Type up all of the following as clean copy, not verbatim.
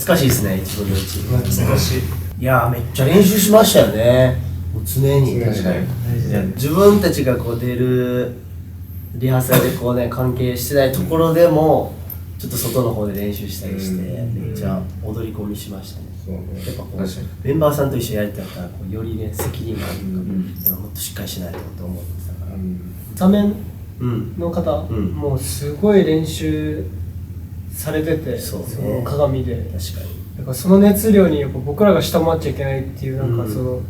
かしいですね、1分の1。懐かしい。いやめっちゃ練習しましたよね。もう常に。確かに。自分たちがこう出るリハーサルでこうね関係してないところでもちょっと外の方で練習したりして、めっちゃ踊り込みしましたね。やっぱこうメンバーさんと一緒にやりたかったらこうよりね責任があるとか、もっとしっかりしないとと思ってたから。座面の方、もうすごい練習されてて、そうね、その鏡で。確かに。だからその熱量にやっぱ僕らが下回っちゃいけないっていうなんかその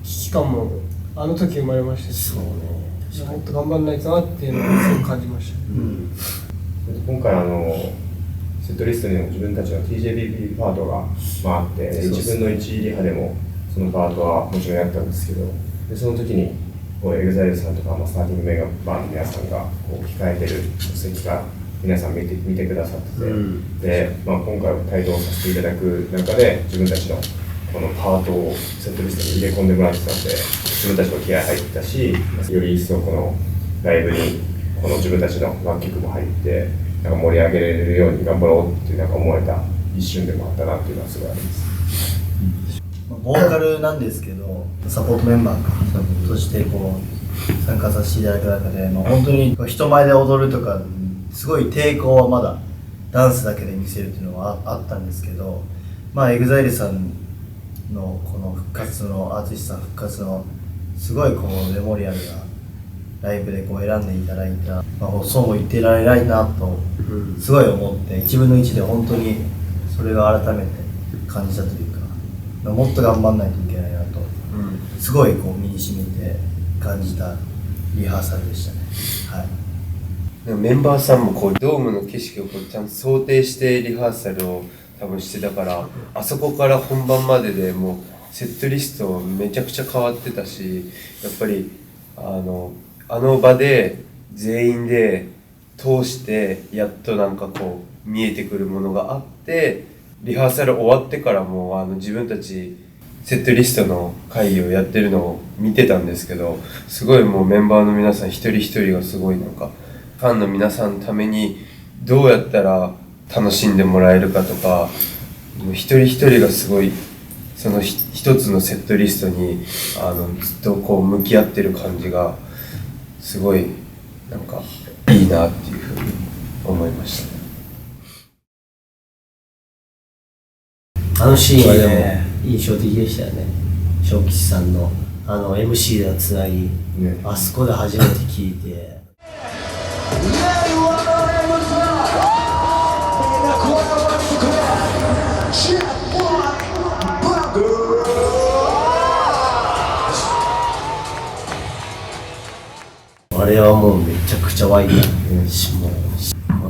危機感もあの時生まれましたし、そうね、もっと頑張んないとなっていうのをすごく感じました。今回セットリストにも自分たちの TJBB パートが、あって、1分の1リハでもそのパートはもちろんやったんですけど、でその時にEXILE さんとか、スターティングメンバーの皆さんがこう控えてる席から皆さん見てくださってて、で、今回帯同させていただく中で自分たちのこのパートをセットリストに入れ込んでもらってたんで、自分たちも気合入ったし、より一層このライブにこの自分たちの楽曲も入ってなんか盛り上げられるように頑張ろうってなんか思えた一瞬でもあったなっていうのはすごいあります。ボーカルなんですけど、サポートメンバーとしてこう参加させていただく中で、本当に人前で踊るとかすごい抵抗はまだダンスだけで見せるっていうのはあったんですけど、EXILE さんのこの復活のアーティストさん復活のすごいこうメモリアルなライブでこう選んでいただいた、そうも言ってられないなとすごい思って、1分の1で本当にそれが改めて感じたというか、もっと頑張んないといけないなと、すごいこう身に染みて感じたリハーサルでしたね。はい。メンバーさんもこうドームの景色をこうちゃんと想定してリハーサルを多分してたから、あそこから本番まででもうセットリストめちゃくちゃ変わってたし、やっぱりあの場で全員で通してやっとなんかこう見えてくるものがあって、リハーサル終わってからも自分たちセットリストの会議をやってるのを見てたんですけど、すごいもうメンバーの皆さん一人一人がすごいなんかファンの皆さんのためにどうやったら楽しんでもらえるかとか、もう一人一人がすごいその一つのセットリストにずっとこう向き合ってる感じがすごいなんかいいなっていうふうに思いましたね。あのシーンはでも印象的でしたよね。小吉さんのMC でつなぎ、あそこで初めて聞いて。あれはもうめちゃくちゃ湧いたし、もう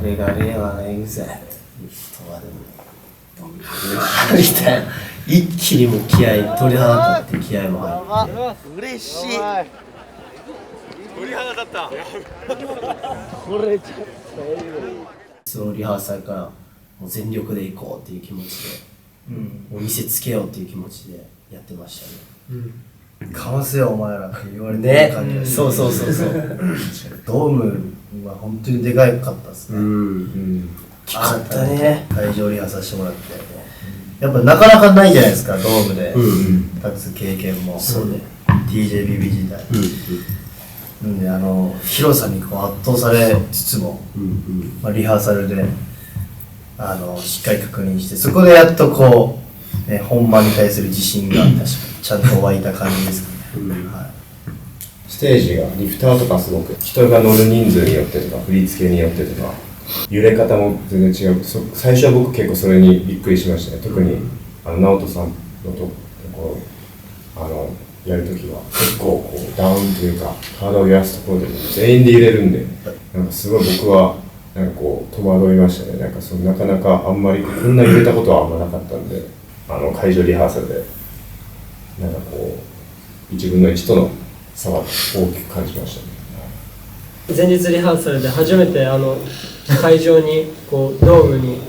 これが令和のEXILEとはでもみたいな、一気にも気合鳥肌立って気合も入って嬉しい。鳥肌立った。これちょっとそのリハーサルからもう全力でいこうっていう気持ちで、もう見せつけようっていう気持ちでやってましたね。かわせよお前らって言われてる感じがそうドームは本当にでかかったですね。きかったね。会場リハさせてもらって、やっぱなかなかないじゃないですか、ドームで立つ経験も。そうね。TJBB 時代。なんで広さにこう圧倒されつつも、リハーサルでしっかり確認して、そこでやっとこう、本番に対する自信がちゃんと湧いた感じですかね。ステージがリフターとかすごく人が乗る人数によってとか振り付けによってとか揺れ方も全然違う。最初は僕結構それにびっくりしましたね。特に直人さんのところやるときは結構こうダウンというか体を揺らすところで全員で揺れるんで、なんかすごい僕はなんかこう戸惑いましたね。なんかなかなかあんまりこんな揺れたことはあんまなかったんで、会場リハーサルでなんかこう1分の1との差は大きく感じましたね。前日リハーサルで初めて会場にこうドームに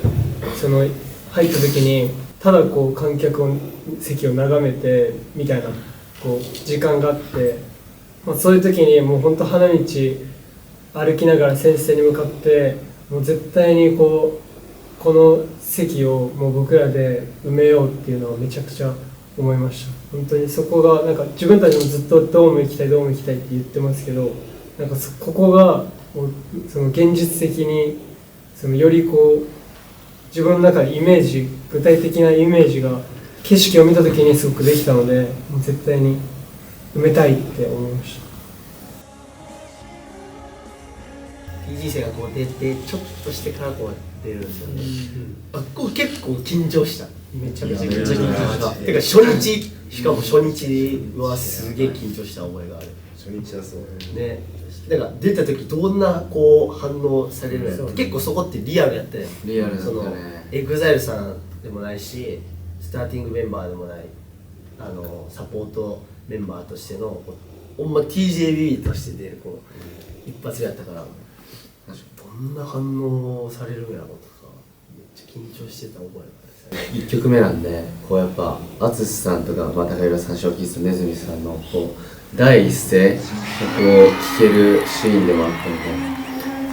入った時にただこう観客席を眺めてみたいなこう時間があって、そういう時にもう本当花道歩きながら先生に向かってもう絶対にこの席をもう僕らで埋めようっていうのはめちゃくちゃ思いました。本当にそこがなんか自分たちもずっとドーム行きたいドーム行きたいって言ってますけど、なんかここがもうその現実的にそのよりこう自分の中でイメージ、具体的なイメージが景色を見た時にすごくできたので、もう絶対に埋めたいって思いました。 TG 生がこう出てちょっとしてからこう出るんですよね、あっこ結構緊張した。めちゃめちゃめっちゃ緊張した。てか初日、しかも初日はすげえ緊張した覚えがある。初日はそうね、だから出た時どんなこう反応されるのやろ。結構そこってリアルやったよ。リアルだったね。そのEXILEさんでもないし、スターティングメンバーでもない、サポートメンバーとしてのほんま TJB としてでこう一発やったから、どんな反応されるんやろとかめっちゃ緊張してた覚えがある。1曲目なんで、こうやっぱ淳さんとか、高浦さん、ショーキースネズミさんのこう第一声をこう聴けるシーンでもあっ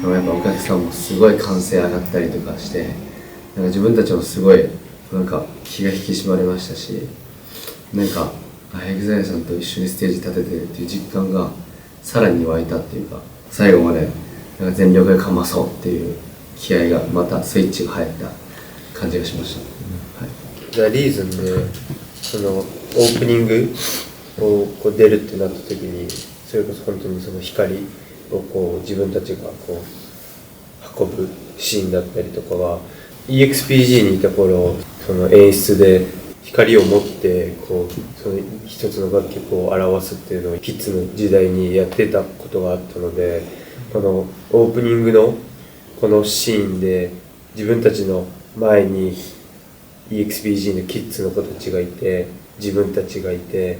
たので、やっぱお客さんもすごい歓声上がったりとかして、なんか自分たちもすごいなんか気が引き締まりましたし、なんかEXILEさんと一緒にステージ立ててるっていう実感がさらに湧いたっていうか、最後までなんか全力でかまそうっていう気合がまたスイッチが入った感じがしました。ザ・リーズンでそのオープニングをこう出るってなった時に、それこそ本当にその光をこう自分たちがこう運ぶシーンだったりとかは EXPG にいた頃、その演出で光を持ってこうその一つの楽曲を表すっていうのをキッズの時代にやってたことがあったので、このオープニングのこのシーンで自分たちの前に EXPG のキッズの子たちがいて、自分たちがいて、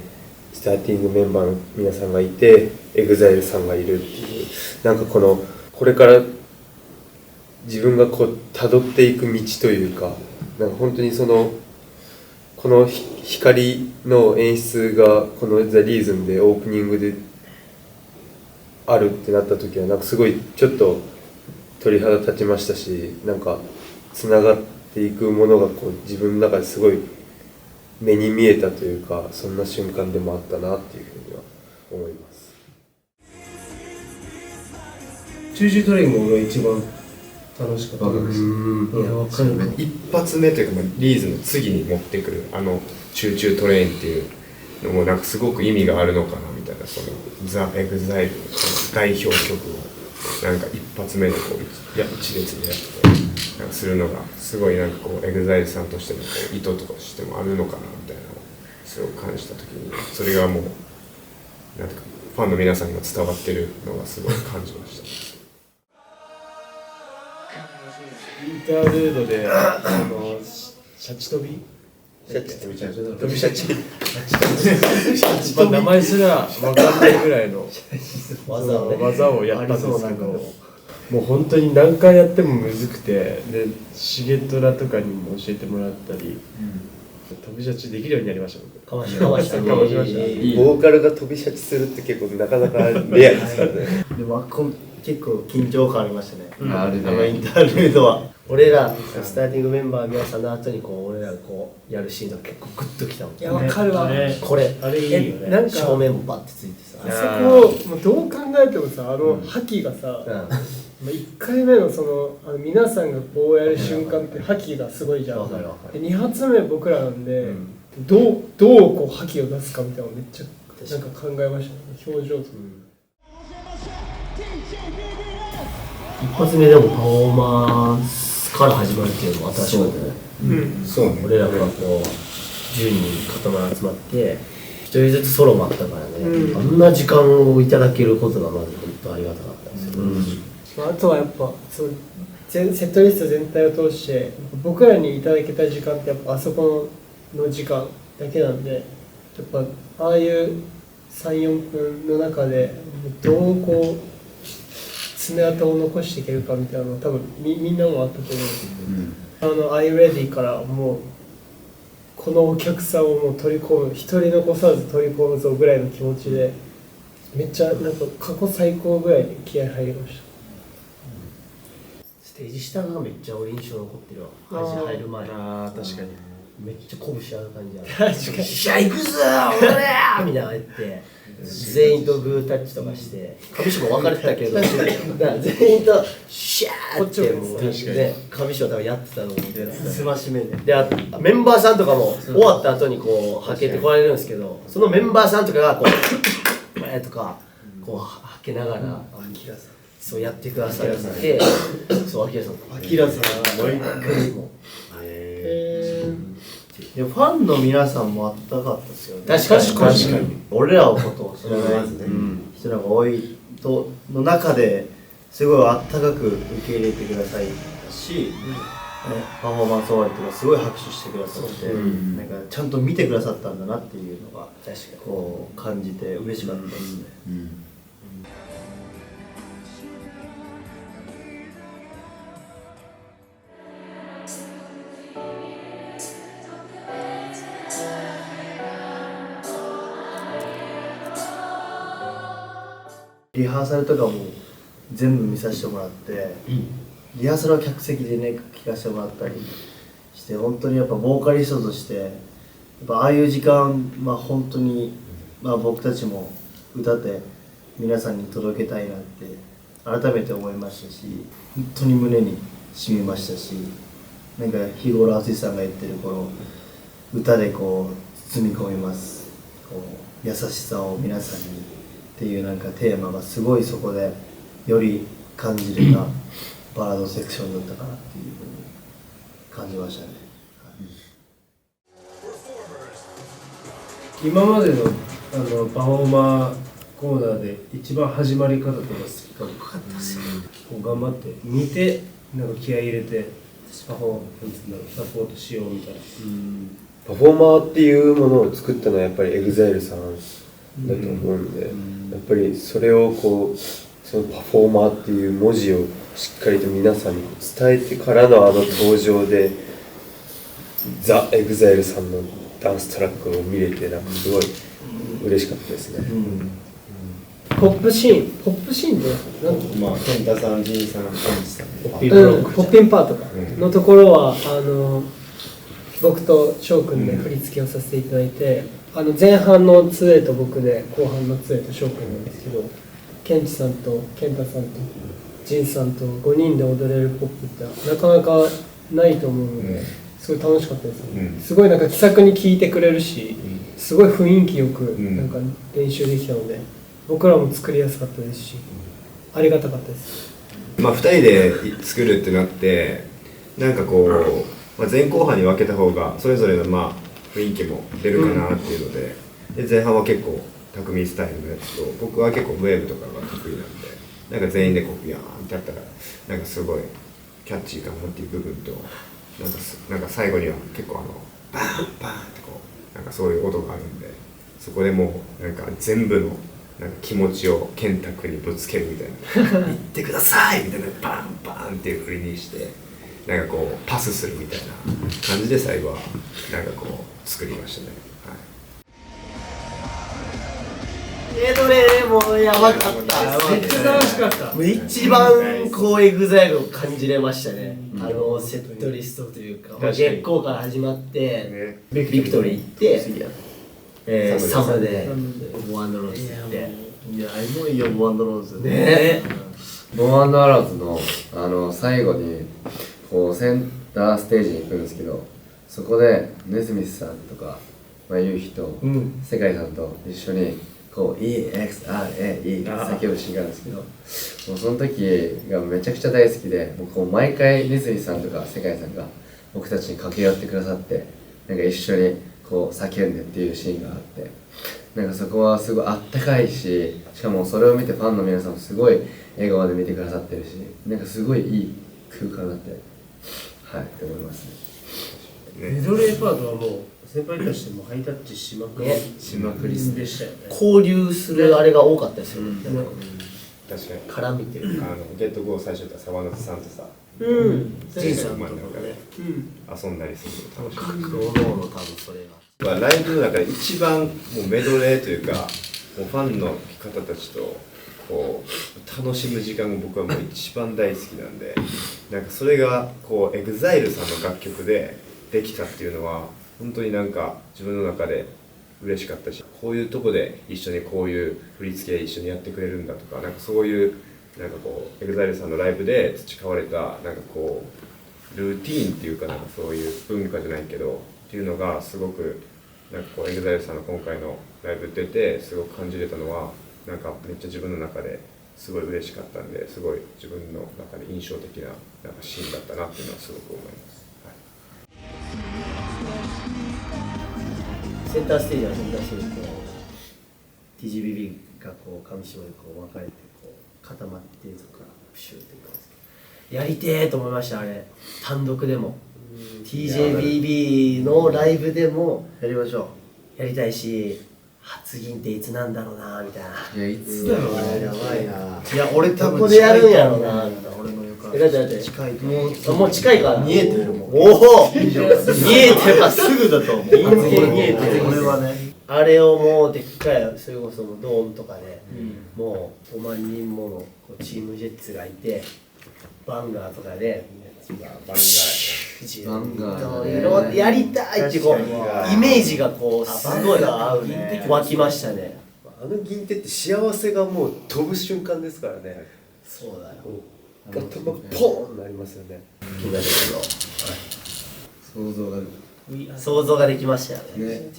スターティングメンバーの皆さんがいて、EXILE さんがいるっていう、なんかこれから自分がこう辿っていく道というか、なんか本当にこの光の演出がこのザ・リーズンでオープニングであるってなった時は、なんかすごいちょっと鳥肌立ちましたし、なんかつながっていくものがこう自分の中ですごい目に見えたというか、そんな瞬間でもあったなっていうふうには思います。チュージートレインも俺一番楽しかったです。いや、わかる。一発目というか、リーズの次に持ってくるチューチュートレインっていうのもなんかすごく意味があるのかなみたいな、そのザ・EXILEの代表曲をなんか一発目でこう一列でやってなんかするのがすごいなんかこうEXILEさんとしてのこう意図としてもあるのかなみたいなのをすごく感じた時に、それがもうなんていうかファンの皆さんにも伝わってるのがすごい感じました。インタールードでシャチ飛び飛びシャチまあ名前すら分かんないぐらいの技をやったんですけど、もう本当に何回やってもむずくて、でシゲトラとかにも教えてもらったり、飛びシャチできるようになりました。かましましたね。かましました。ボーカルが飛びシャチするって結構なかなかレアですからね。でも結構緊張感ありましたね。あるね。インタールードは俺らスターティングメンバー皆さんの後にこう俺らがこうやるシーンが結構グッときたもん。いや、わかるわ。これあれいいよね。なんか正面もバッてついてさ。あそこもうどう考えてもさ、覇気がさ、1回目の皆さんがこうやる瞬間って覇気がすごいじゃん。で2発目僕らなんで、どうこう覇気を出すかみたいなのめっちゃなんか考えましたね、表情とか。一発目でもパフォーマンスから始まるっていうのも新しかったね。そうね。俺らがこう10人固まり集まって1人ずつソロもあったからね、あんな時間をいただけることがまず本当ありがたかったですよ。あとはやっぱセットリスト全体を通して僕らにいただけた時間ってやっぱあそこの時間だけなんで、やっぱああいう 3,4 分の中でどうこう爪痕を残していけるかみたいなの多分みんなもあったと思うんですけど、Are You Ready からもうこのお客さんをもう取り込む、一人残さず取り込むぞぐらいの気持ちで、めっちゃなんか過去最高ぐらいに気合い入りました。素テージ下がめっちゃ俺印象残ってるわ。端入る前ああ確かにめっちゃ拳ある感じや確かにしゃ行くぞー俺らみたいなの言って全員とグータッチとかして上白も分かれてたけどだから全員とシャーってもう確かにね上白多分やってたのを見てすましめでメンバーさんとかも終わった後にこうはけてこられるんですけどそのメンバーさんとかがこうとかこうはけながらそうやってくださってそうアキラさんが毎回もいやファンの皆さんもあったかったですよね。確かに俺らのことを知らない人らが多いとの中ですごいあったかく受け入れてくださいし、パフォーマンス終わりとかすごい拍手してくださって、なんかちゃんと見てくださったんだなっていうのがこう感じて嬉しかったですね。リハーサルとかも全部見させてもらって、リハーサルは客席でね聞かせてもらったりして本当にやっぱボーカリストとしてやっぱああいう時間本当に僕たちも歌って皆さんに届けたいなって改めて思いましたし本当に胸に染みましたしなんか日頃淳さんが言ってるこの歌でこう包み込みますこう優しさを皆さんにっていうなんかテーマがすごいそこでより感じれたバラードセクションだったかなっていうふうに感じましたね。今までのパフォーマーコーナーで一番始まり方とか好きかも。よかったですよ。こう頑張って見てなんか気合い入れてパフォーマンスサポートしようみたいな。パフォーマーっていうものを作ったのはやっぱり EXILE さんだと思うんで、やっぱりそれをこうそのパフォーマーっていう文字をしっかりと皆さんに伝えてからの登場でザ・EXILE さんのダンストラックを見れてなんかすごい嬉しかったですね。ポップシーンって何健太さん、ジンさん、ケンジさん、ポッピンパートかのところは僕と翔くんで振り付けをさせていただいて、前半の杖と僕で後半の杖と翔くんなんですけど、ケンチさんと健太さんとジンさんと5人で踊れるポップってなかなかないと思うので、すごい楽しかったです、すごいなんか気さくに聴いてくれるし、すごい雰囲気よくなんか練習できたので、僕らも作りやすかったですし、ありがたかったです。2人で作るってなってなんかこう、前後半に分けた方がそれぞれの雰囲気も出るかなっていうので、前半は結構匠スタイルのやつと僕は結構ウェーブとかが得意なんでなんか全員でこうビャーンってやったらなんかすごいキャッチーかなっていう部分となんか最後には結構バーンバーンってこうなんかそういう音があるんでそこでもうなんか全部のなんか気持ちを健太君にぶつけるみたいな言ってくださいみたいなバンバンっていう振りにしてなんかこうパスするみたいな感じで最後はなんかこう作りましたね。メドレーもやばかっためっちゃ楽しかった。もう一番こうEXILEを感じれましたね、セットリストというか、月光から始まって、ビクトリー行ってサムでボアンドローズ行って、いやエモいよボアンドローズね。ボアンドアラーズの最後にこうセンターステージに行くんですけど、そこでネスミスさんとかユウヒと世界さんと一緒にこう EXRAE 叫ぶシーンがあるんですけど、もうその時がめちゃくちゃ大好きで、もうこう毎回ネスミスさんとか世界さんが僕たちに駆け寄ってくださって、なんか一緒にこう叫んでっていうシーンがあって、なんかそこはすごいあったかいし、しかもそれを見てファンの皆さんもすごい笑顔で見てくださってるし、なんかすごいいい空間だってって思いますね。メドレーパートはもう先輩たちでもハイタッチしまくりでしたよね。交流するあれが多かったですよね。確かに絡みてるゲットゴー最初だった沢野さんとさジンさんとかね遊んだりするの楽しい。各々の多分それがライブの中で一番もうメドレーというかもうファンの方たちとここう楽しむ時間が僕はもう一番大好きなんで、なんかそれがこう EXILE さんの楽曲でできたっていうのは本当になんか自分の中で嬉しかったし、こういうとこで一緒にこういう振り付け一緒にやってくれるんだとか、なんかそういうなんかこう EXILE さんのライブで培われたなんかこうルーティーンっていうか、なんかそういう文化じゃないけどっていうのがすごくなんかこう EXILE さんの今回のライブ出てすごく感じれたのは、なんかめっちゃ自分の中ですごい嬉しかったんで、すごい自分の中で印象的ななんかシーンだったなっていうのはすごく思います。センターステージはセンターステージでこう TGBB がこう上下でこう分かれてこう固まってそこからプシューっていくんですけど、やりてーと思いました。あれ単独でも TJBB のライブでもやりましょやりたいし、初銀っていつなんだろうなみたいな。いやいつだろうね。やばいな。いや俺多分ここでやるんやろうな。俺の床だって近いともう近いから見えてるもん。おお見えてるからすぐだと思う。見えてる。俺はね。あれをもうでっかい、それこそもうドームとかで、もう5万人ものこうチームジェッツがいて、バンガーとかでバンガーやりたいっていうこうイメージがこうすごい湧きましたね。あの銀手って幸せがもう飛ぶ瞬間ですからね。そうだよ。頭ポーンなりますよね。気になる想像がけど想像ができましたよね。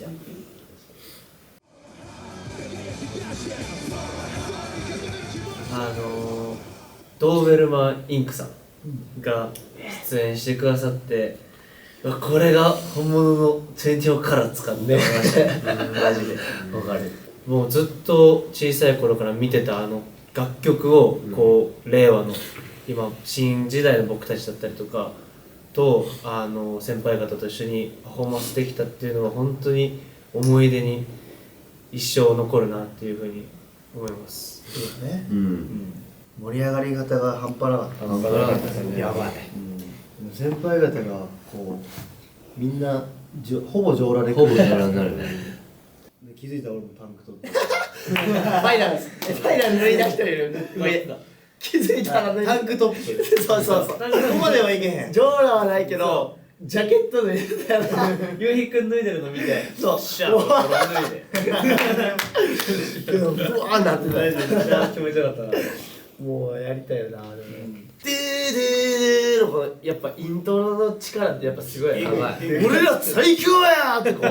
ドーベルマンインクさんが出演してくださって、これが本物の24カラッツかって思いましたマジでわかる。もうずっと小さい頃から見てたあの楽曲をこう令和の今新時代の僕たちだったりとかと先輩方と一緒にパフォーマンスできたっていうのは本当に思い出に一生残るなっていうふうに思います。そうだね。うん盛り上がり方が半端なかった。半端なかったですね。やばい。先輩方がこうみんなほぼ上裸でほぼ上裸になるね。で気づいたら俺もタンクトップ。ファイナル脱いだ人いる。気づいたらタンクトップ。そうそうそう。ここまではいけへん。ジョーラはないけど、ジャケット脱いでたよな。ゆうひくん脱いでるの見て、そう。シャーッと脱いで。ブワーなってた。気持ちよかったな。もうやりたいよな、あれも。でーのこのやっぱイントロの力ってやっぱすごい。俺ら最強やーってこう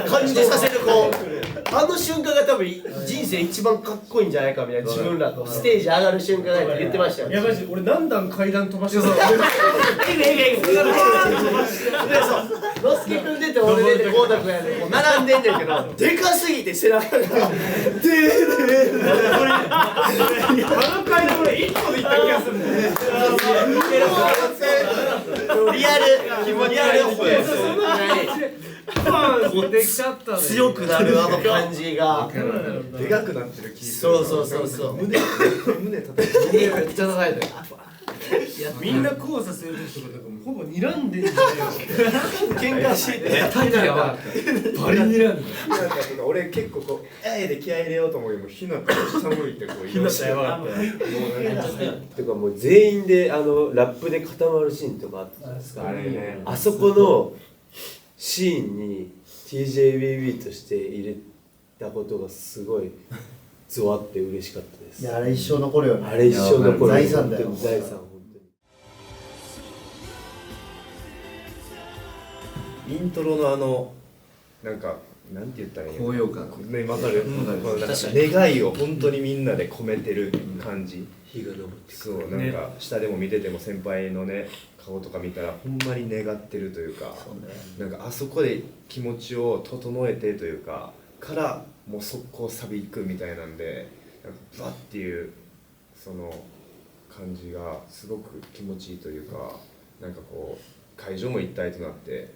感じさせるこうあの瞬間が多分人生一番かっこいいんじゃないかみたいな、自分らとステージ上がる瞬間がって言ってましたよ。いやマジ俺何段階段飛ばしてたの。ロスケ君出て俺出てコウタ君やねん、並んでんねんけどでかすぎて背中があの階段俺1個で行った気がするんだよね。リアルリアルできちゃったね。強くなるあの感じがでかくなってる気する。そう胸叩いてめっちゃ叩いてる。みんな交差する時とかもほぼ睨んでんじゃないよ。喧嘩しててバリ睨んで。なんか俺結構こうで気合い入れようと思うよりも日向を下向いてこう移動して、やばかった。もうなんかとかもう全員でラップで固まるシーンとかあったじゃないですか。あれね。あそこのシーンに TJBB として入れたことがすごいゾワって嬉しかったです。いやあれ一生残るよね。あれ一生残る。財産だよ。本当に財産。イントロのなんかなんて言ったらいいの。高揚感。ね、わかる。このなんか願いを本当にみんなで込めてる感じ。日が昇ってくそうなんか下でも見てても先輩のね顔とか見たらほんまに願ってるというか、なんかあそこで気持ちを整えてというかからもう速攻サビ行くみたいなんで、なんかバッっていうその感じがすごく気持ちいいというか、なんかこう会場も一体となって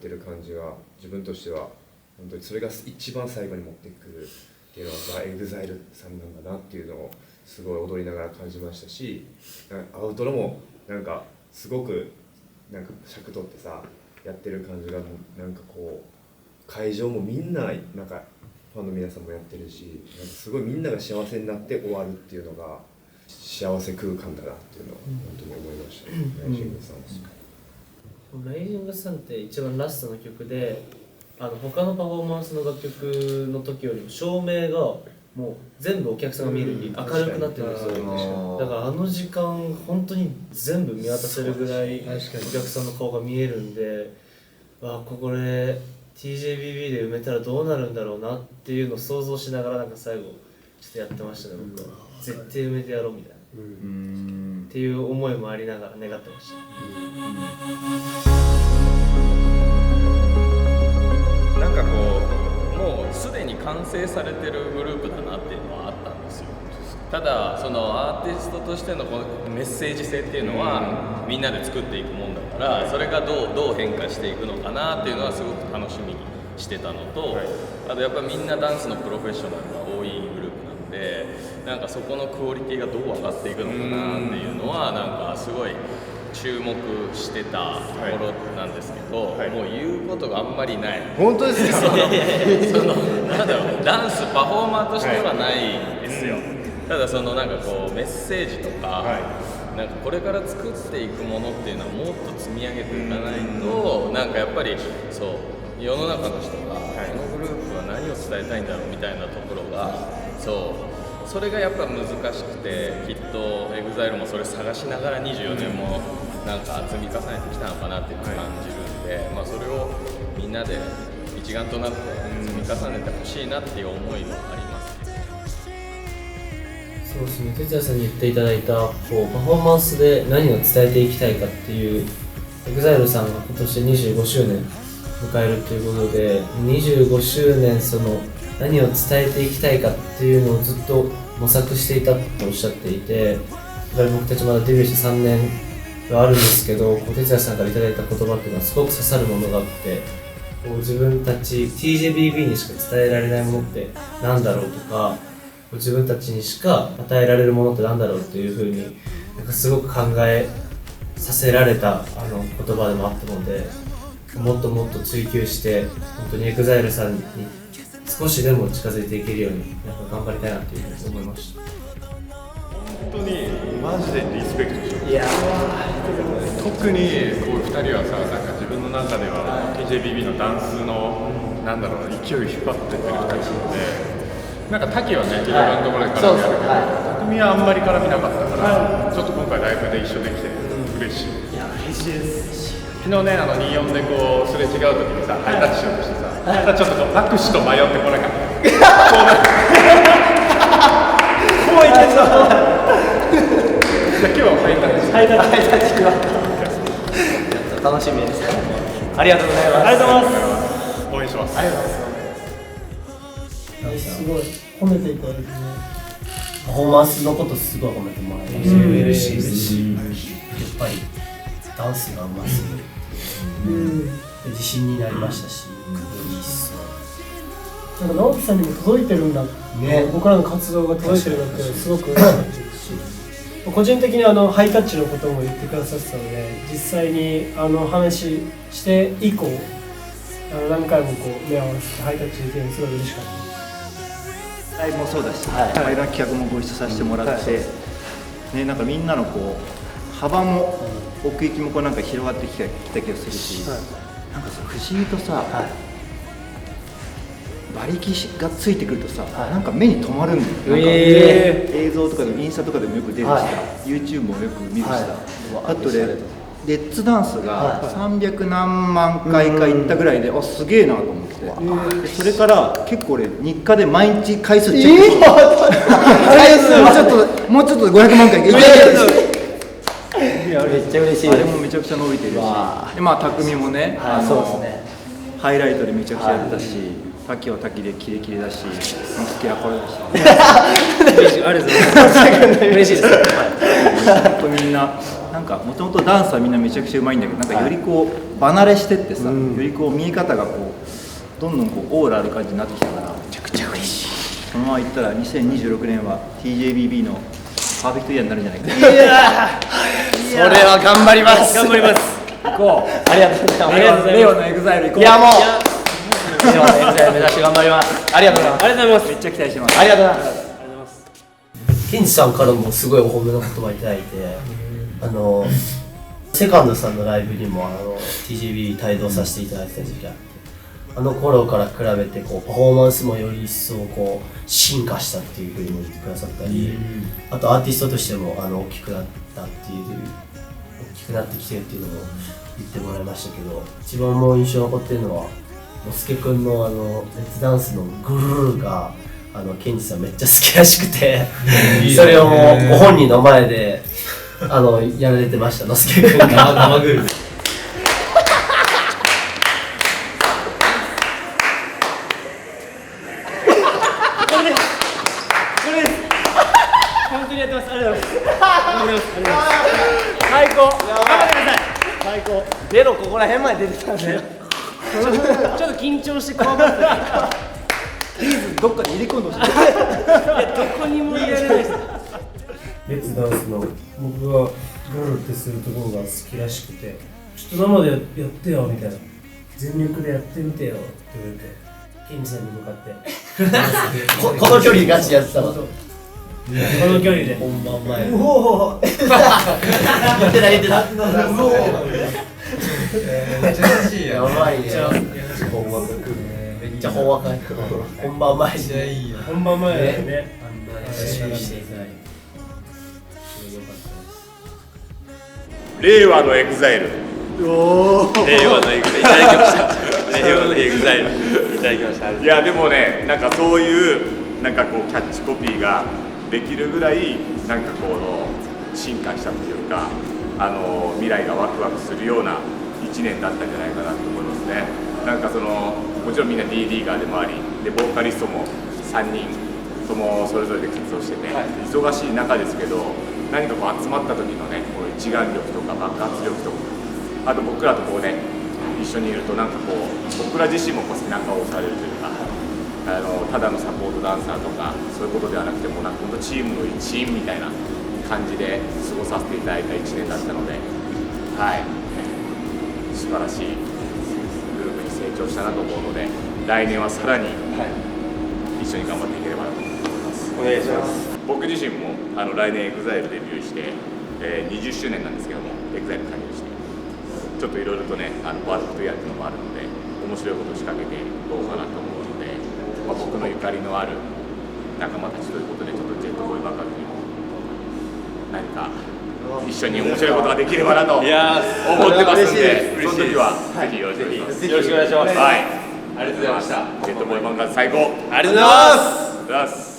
る感じが自分としては本当にそれが一番最後に持ってくるっていうのはEXILEさんなんだなっていうのをすごい踊りながら感じましたし、アウトロもなんかすごくなんか尺取ってさやってる感じがなんかこう会場もみんななんかファンの皆さんもやってるし、なんかすごいみんなが幸せになって終わるっていうのが幸せ空間だなっていうのは本当に思いましたね、ライジングサンです。ライジングサンって一番ラストの曲で、他のパフォーマンスの楽曲の時よりも照明がもう全部お客さんが見るより明るくなってるんですよ。だから時間本当に全部見渡せるぐらいお客さんの顔が見えるんで、これ TJBB で埋めたらどうなるんだろうなっていうのを想像しながらなんか最後ちょっとやってましたね。僕は絶対埋めてやろうみたいなっていう思いもありながら願ってました。なんかもうすでに完成されてるグループだなっていうのはあったんですよ。ただそのアーティストとしてのこのメッセージ性っていうのはみんなで作っていくもんだから、それがどう変化していくのかなっていうのはすごく楽しみにしてたのと、あとやっぱみんなダンスのプロフェッショナルが多いグループなんで、なんかそこのクオリティがどう上がっていくのかなっていうのはなんかすごい注目してたところなんですけど、もう言うことがあんまりない。本当ですか？なんだろう、ダンスパフォーマーとしてはないですよ。ただなんかメッセージとか、なんかこれから作っていくものっていうのはもっと積み上げていかないと、なんかやっぱり世の中の人がこのグループは何を伝えたいんだろうみたいなところがそれがやっぱ難しくて、きっと EXILE もそれ探しながら24年もなんか積み重ねてきたのかなっていう感じるんで、それをみんなで一丸となって積み重ねてほしいなっていう思いはあります。そうですね、哲也さんに言っていただいたパフォーマンスで何を伝えていきたいかっていう、 EXILE さんが今年25周年迎えるということで、25周年何を伝えていきたいかっていうのをずっと模索していたとおっしゃっていて、僕たちまだデビューして3年があるんですけど、哲也さんからいただいた言葉っていうのはすごく刺さるものがあって、自分たち TJBB にしか伝えられないものってなんだろうとか、自分たちにしか与えられるものってなんだろうっていうふうになんかすごく考えさせられた言葉でもあったので、もっともっと追求して本当に EXILE さんに少しでも近づいていけるように頑張りたいなというふうに思いました。本当にマジでリスペクトします。いや特にこういう2人はさ、なんか自分の中では TJBB のダンスのなんだろう勢いを引っ張ってってる2人なので、なんか滝はねいろいろなところで絡みあるけど、匠はあんまり絡みなかったから、ちょっと今回ライブで一緒できて嬉しい。いや嬉しいです。昨日ね24でこうすれ違う時にさハイタッチしようとしてさ、ちょっと握手と迷ってこなかった。こういけそう。じゃあ今日はハイタッチ楽しみです。ありがとうございます。ありがとうございます。応援します。ありがとうございます。すごい褒めていただいてね。パフォーマンスのことすごい褒めてもらいました。嬉しいですし、やっぱりダンスがうますぎる、自信になりましたし、より一層なんか直樹さんにも届いてるんだ、僕らの活動が届いてるんだってすごく嬉しいですし、個人的にハイタッチのことも言ってくださってたので、実際に話して以降何回も目を合わせてハイタッチできるのすごい嬉しかった。ライブもそうだし、いろんな企画もご一緒させてもらって、ね、なんかみんなの幅も奥行きもなんか広がってきた気がするし、なんかさ不思議とさ、馬力がついてくるとさ、なんか目に留まるんだよ。なんか映像とかでもインスタとかでもよく出るしさ、YouTube もよく見るしさ、あとでレッツダンスが300何万回か行ったぐらいで、あすげえなと思って、それから結構俺日課で毎日回数チェックして、回数もうちょっとで500万回いける。めっちゃ嬉しい。あれもめちゃくちゃ伸びてるし、で匠もね、ハイライトでめちゃくちゃやったし、滝は滝でキレキレだし、好きはこれだし。ありがとうございます。嬉しいです。本当みんななんかもともとダンスはみんなめちゃくちゃうまいんだけど、なんかより離れしてってさ、より見え方がどんどんオーラある感じになってきたから、めちゃくちゃ嬉しい。そのままいったら2026年は TJBB のパーフェクトイヤーになるんじゃないか。いやそれは頑張ります。頑張ります。行こう。ありがとうございます。レオの EXILE 行こう。いやもう以上のエグザイル目指して頑張ります。ありがとうございます。ありがとうございます。めっちゃ期待してます。ありがとうございます。ケンジさんからもすごいお褒めの言葉いただいて、セカンドさんのライブにもTJB 帯同させていただいてた時期あって、あの頃から比べてこうパフォーマンスもより一層こう進化したっていうふうにも言ってくださったり、あとアーティストとしても大きくなったっていう、大きくなってきてるっていうのも言ってもらいましたけど、一番もう印象に残ってるのはのすけくんのレッツダンスのグルーがケンジさんめっちゃ好きらしくてそれをもうご本人の前でやられてました、のすけくんが生グルー。本当にやってます。ありがとうございます。最高。頑張ってください。最高。ベロここら辺まで出てたんでちょっと緊張してこわばってリズムどっかに入れ込んでほしい。いや、どこにも入れられないです。レッツダンスの僕がゴルってするところが好きらしくて、ちょっと生でやってよみたいな、全力でやってみてよって言われて、ケンジさんに向かってこの距離ガチやってたの。この距離で本番前。うおー言ってない言ってない。めっちゃ優しいやん。やばいね。めっちゃほんわかい。本番前に。本番前でね。練習していただいて。令和のエグザイル。令和のエグザイルいただきました。令和のエグザイルいただきました。いやでもね、なんかそういうなんかこうキャッチコピーができるぐらいなんかこう進化したというか、未来がワクワクするような1年だったんじゃないかなと思いますね。なんかもちろんみんな D リーガーでもあり、でボーカリストも3人ともそれぞれで活動してて、忙しい中ですけど、何かこう集まった時のね、こう一眼力とか爆発力とか、あと僕らとこうね一緒にいると、なんかこう僕ら自身もこう背中を押されるというか、ただのサポートダンサーとかそういうことではなくて、もうなんか本当チームの一員みたいな感じで過ごさせていただいた1年だったので、はい、素晴らしいグループに成長したなと思うので、来年はさらに一緒に頑張っていければなと思います。お願いします。僕自身も来年 EXILE デビューして、20周年なんですけども、 EXILE 加入してちょっといろいろとねワールドトゥイヤーっていうのもあるので、面白いことを仕掛けていこうかなと思うので、僕のゆかりのある仲間たちということで、ちょっとジェットボーイバカルにも何か一緒に面白いことができればなと思ってますんで、その時はぜひよろしくお願いします。よろしくお願いします。はい、ありがとうございました。ジェットボーイバカル最高。ありがとうございます。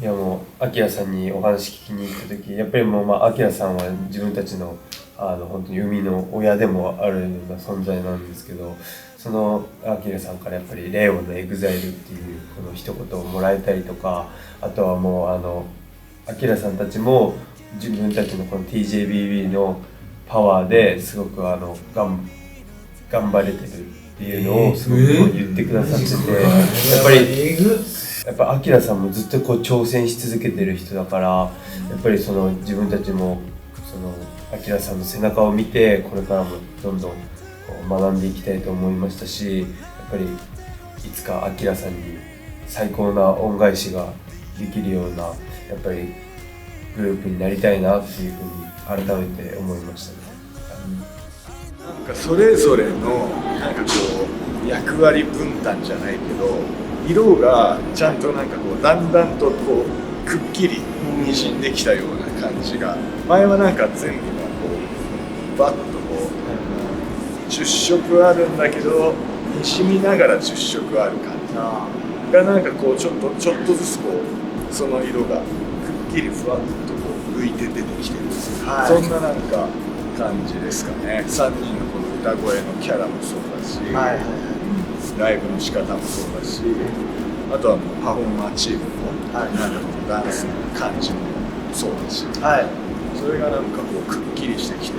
いやもうアキラさんにお話聞きに行った時、やっぱりもうアキラさんは自分たちの本当に生みの親でもあるような存在なんですけど、そのアキラさんからやっぱり令和のエグザイルっていうこの一言をもらえたりとか、あとはもうアキラさんたちも自分たちのこの TJBB のパワーですごく頑張れてるっていうのをすごく言ってくださってて、やっぱアキラさんもずっとこう挑戦し続けてる人だから、やっぱり自分たちもアキラさんの背中を見て、これからもどんどん学んでいきたいと思いましたし、やっぱりいつかアキラさんに最高な恩返しができるようなやっぱりグループになりたいなっていうふうに改めて思いましたね。なんかそれぞれのなんかこう役割分担じゃないけど、色がちゃんとなんかこうだんだんとこうくっきりにじんできたような感じが、前はなんか全部がこうバッとこう10色あるんだけどにじみながら10色ある感じがなんかこうちょっとずつこうその色がくっきりふわっとこう浮いて出てきてる、はい、そんななんか感じですかね。3人のこの歌声のキャラもそうだし、はい、ライブの仕方もそうだし、あとはもうパフォーマーチームの、はい、なんかこのダンスの感じもそうだし、はい、それがなんかこうくっきりしてきて、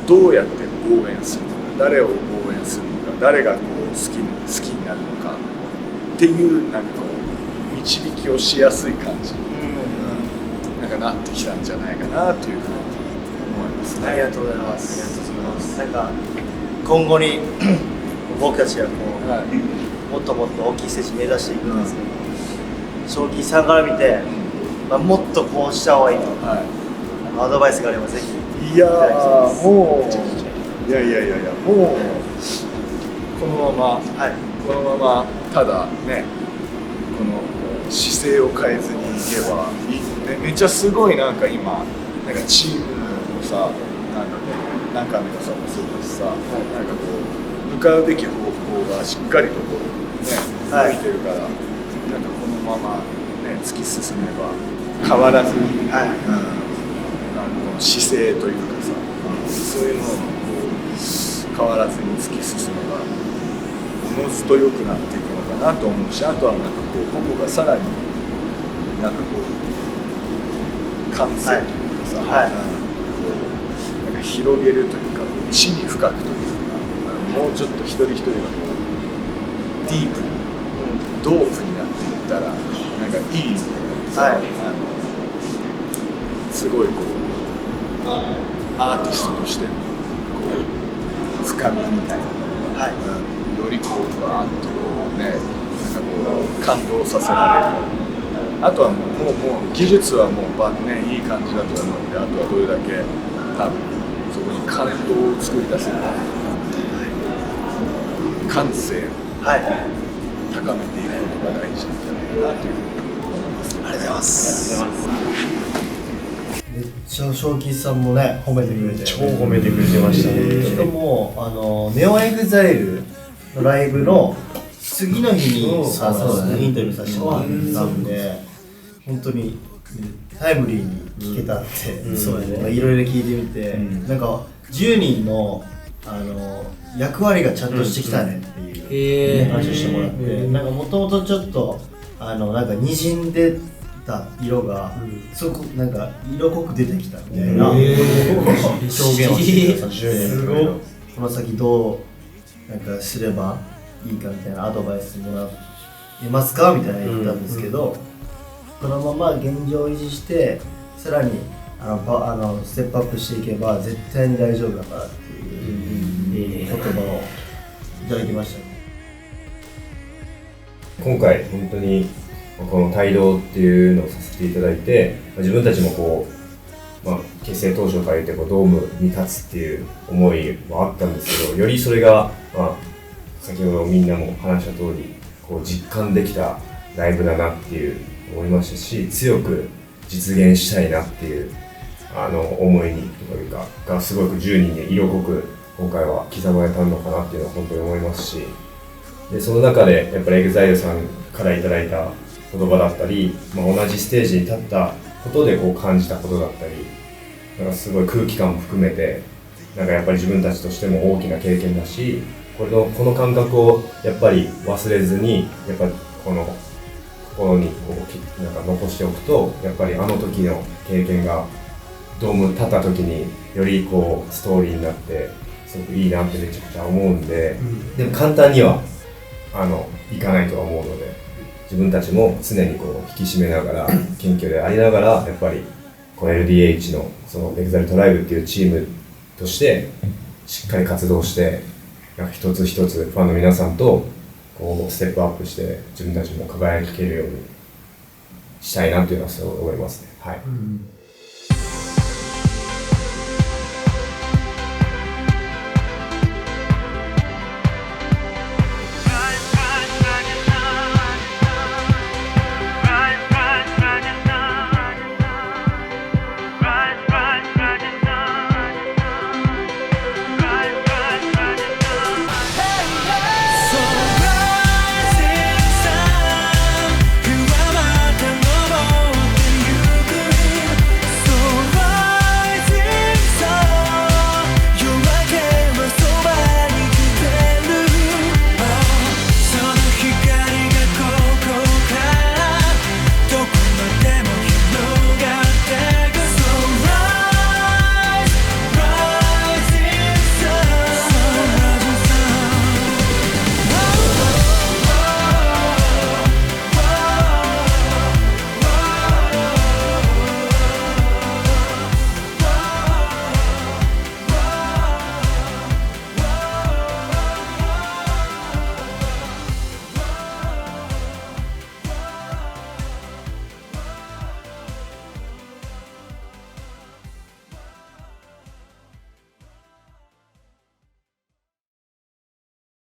どうやって応援するのか、誰を応援するのか、誰がこう好きになるのかっていうなんかこう導きをしやすい感じに、なんかなってきたんじゃないかなというふうに思いますね。ありがとうございます。なんか今後に僕たちがこう、はい、もっともっと大きいステージ目指していくんですけど、正気さんから見て、もっとこうした方がいいと、アドバイスがあればぜひ。いやー、もう、いや、もう、このまま、ただね、この姿勢を変えずにいけばいい、ね、めっちゃすごいなんか今、なんかチームのさ、なんか皆さんもそうだしさ、なんかこう、向かうべき方向がしっかりとこう、ね、向いてるから、なんかこのまま、ね、突き進めば、変わらずに、姿勢というかさ、そういうのをこう変わらずに突き進めばおのずと良くなっていくのかなと思うし、あとはなんかこうここがさらになんかこう感性というかさ、なんか広げるというか地に深くというか、もうちょっと一人一人がこうディープにドープになっていったらなんかいい意味ですごいこうアーティストとしてのこう深みみたいなのが、よりこうバーッとこうね、なんかこう感動させられる。あとはもう技術はもうね、いい感じだと思うので、あとはどれだけ多分そこに感動を作り出せるか、感性を高めていくことが大事なんじゃないかなというふうに思います。ありがとうございます。めっちゃ正気さんもね褒めてくれて、超褒めてくれてましたね。しかもネオエグザイルのライブの次の日にインタビューさせてもらったんで、本当にタイムリーに聞けたって、いろいろ聞いてみて、なんか10人の役割がちゃんとしてきたねっていう話をしてもらって、なんかもともとちょっとなんか滲んでた色が、すごくなんか色濃く出てきたみたいな表現をしてくださって、この先どうなんかすればいいかみたいなアドバイスもらえますかみたいな言ったんですけど、このまま現状を維持してさらにステップアップしていけば絶対に大丈夫だからっていう言葉をいただきましたね。今回本当にこの帯同っていうのをさせていただいて、自分たちもこう、結成当初から言ってこうドームに立つっていう思いはあったんですけど、よりそれが、先ほどみんなも話した通りこう実感できたライブだなっていう思いましたし、強く実現したいなっていう思いにというかがすごく10人で色濃く今回は刻まれたのかなっていうのは本当に思いますし、でその中でやっぱり EXILE さんからいただいた言葉だったり、同じステージに立ったことでこう感じたことだったり、なんかすごい空気感も含めて、なんかやっぱり自分たちとしても大きな経験だし、この感覚をやっぱり忘れずに、やっぱりこの心にこうなんか残しておくと、やっぱりあの時の経験がドーム立った時によりこうストーリーになってすごくいいなってめちゃくちゃ思うんで、でも簡単にはいかないとは思うので、自分たちも常にこう引き締めながら謙虚でありながら、やっぱりこの LDH のその EXILE TRIBEっていうチームとしてしっかり活動して、一つ一つファンの皆さんとこうステップアップして自分たちも輝けるようにしたいなっていうのはそう思いますね。はい。